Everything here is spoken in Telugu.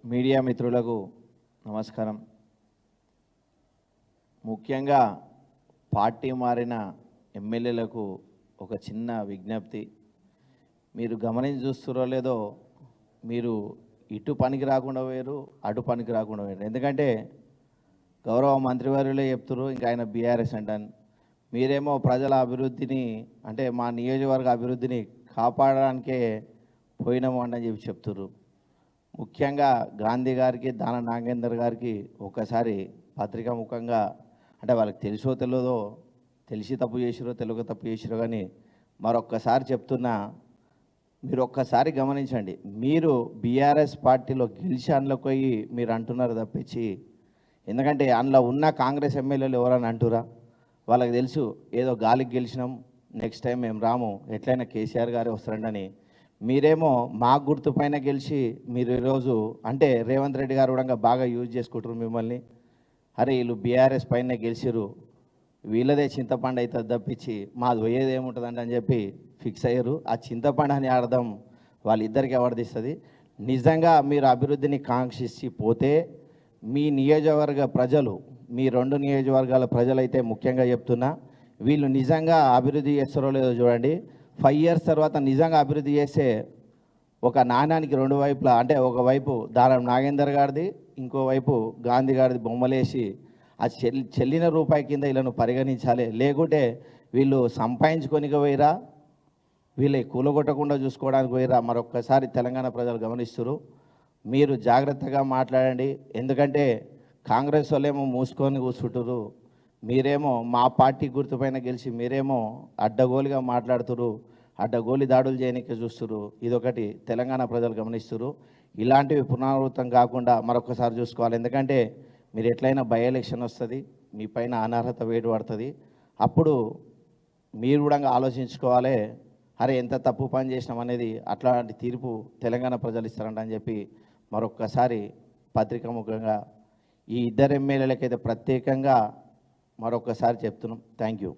మీడియా మిత్రులకు నమస్కారం. ముఖ్యంగా పార్టీ మారిన ఎమ్మెల్యేలకు ఒక చిన్న విజ్ఞప్తి. మీరు గమనించి చూస్తారో లేదో, మీరు ఇటు పనికి రాకుండా పోయారు, అటు పనికి రాకుండా పోయారు. ఎందుకంటే గౌరవ మంత్రివర్యులే చెప్తున్నారు, ఇంకా ఆయన బీఆర్ఎస్ అంటాను. మీరేమో ప్రజల అభివృద్ధిని, అంటే మా నియోజకవర్గ అభివృద్ధిని కాపాడడానికే పోయినాము అని చెప్పి చెప్తున్నారు. ముఖ్యంగా గాంధీ గారికి, దాన నాగేందర్ గారికి ఒకసారి పత్రికా ముఖంగా, అంటే వాళ్ళకి తెలుసో తెలియదో, తెలిసి తప్పు చేసిరో తెలియక తప్పు చేసిరో కానీ మరొక్కసారి చెప్తున్నా, మీరు ఒక్కసారి గమనించండి. మీరు బీఆర్ఎస్ పార్టీలో గెలిచి అందులోకి పోయి మీరు అంటున్నారు తప్పించి, ఎందుకంటే అందులో ఉన్న కాంగ్రెస్ ఎమ్మెల్యేలు ఎవరని అంటురా? వాళ్ళకి తెలుసు ఏదో గాలికి గెలిచినాం, నెక్స్ట్ టైం మేము రాము, ఎట్లయినా కేసీఆర్ గారే వస్తారండి. మీరేమో మా గుర్తు పైన గెలిచి మీరు ఈరోజు అంటే రేవంత్ రెడ్డి గారు కూడా బాగా యూజ్ చేసుకుంటారు మిమ్మల్ని. అరే వీళ్ళు బీఆర్ఎస్ పైన గెలిచిరు, వీళ్ళదే చింతపండు అవుతుంది తప్పించి మాది పోయేది ఏముంటుందండి అని చెప్పి ఫిక్స్ అయ్యారు. ఆ చింతపండు అని అర్థం వాళ్ళిద్దరికి వర్తిస్తుంది. నిజంగా మీరు అభివృద్ధిని కాంక్షించి పోతే మీ నియోజకవర్గ ప్రజలు, మీ రెండు నియోజకవర్గాల ప్రజలైతే ముఖ్యంగా చెప్తున్నా, వీళ్ళు నిజంగా అభివృద్ధి చేస్తారో లేదో చూడండి. 5 years తర్వాత నిజంగా అభివృద్ధి చేస్తే ఒక నాణానికి రెండు వైపులా, అంటే ఒకవైపు దానం నాగేందర్ గారిది, ఇంకోవైపు గాంధీ గారిది బొమ్మలేసి ఆ చెల్లిన రూపాయి కింద వీళ్ళను పరిగణించాలి. లేకుంటే వీళ్ళు సంపాదించుకొనికి పోయిరా, వీళ్ళే కూలగొట్టకుండా చూసుకోవడానికి పోయిరా మరొక్కసారి తెలంగాణ ప్రజలు గమనిస్తున్నారు. మీరు జాగ్రత్తగా మాట్లాడండి. ఎందుకంటే కాంగ్రెస్ వాళ్ళేమో మూసుకొని కూర్చుంటారు, మీరేమో మా పార్టీ గుర్తుపైన గెలిచి మీరేమో అడ్డగోలుగా మాట్లాడుతురు, అడ్డగోలి దాడులు చేయడానికి చూస్తురు. ఇదొకటి తెలంగాణ ప్రజలు గమనిస్తురు. ఇలాంటివి పునరావృతం కాకుండా మరొకసారి చూసుకోవాలి. ఎందుకంటే మీరు ఎట్లయినా బై ఎలక్షన్ వస్తుంది, మీ పైన అనర్హత వేటు పడుతుంది. అప్పుడు మీరు కూడా ఆలోచించుకోవాలి, అరే ఎంత తప్పు పని చేసినాం అనేది. అట్లాంటి తీర్పు తెలంగాణ ప్రజలు ఇస్తారంట అని చెప్పి మరొక్కసారి పత్రికా ముఖంగా ఈ ఇద్దరు ఎమ్మెల్యేలకైతే ప్రత్యేకంగా మరొకసారి చెప్తున్నాం. Thank you.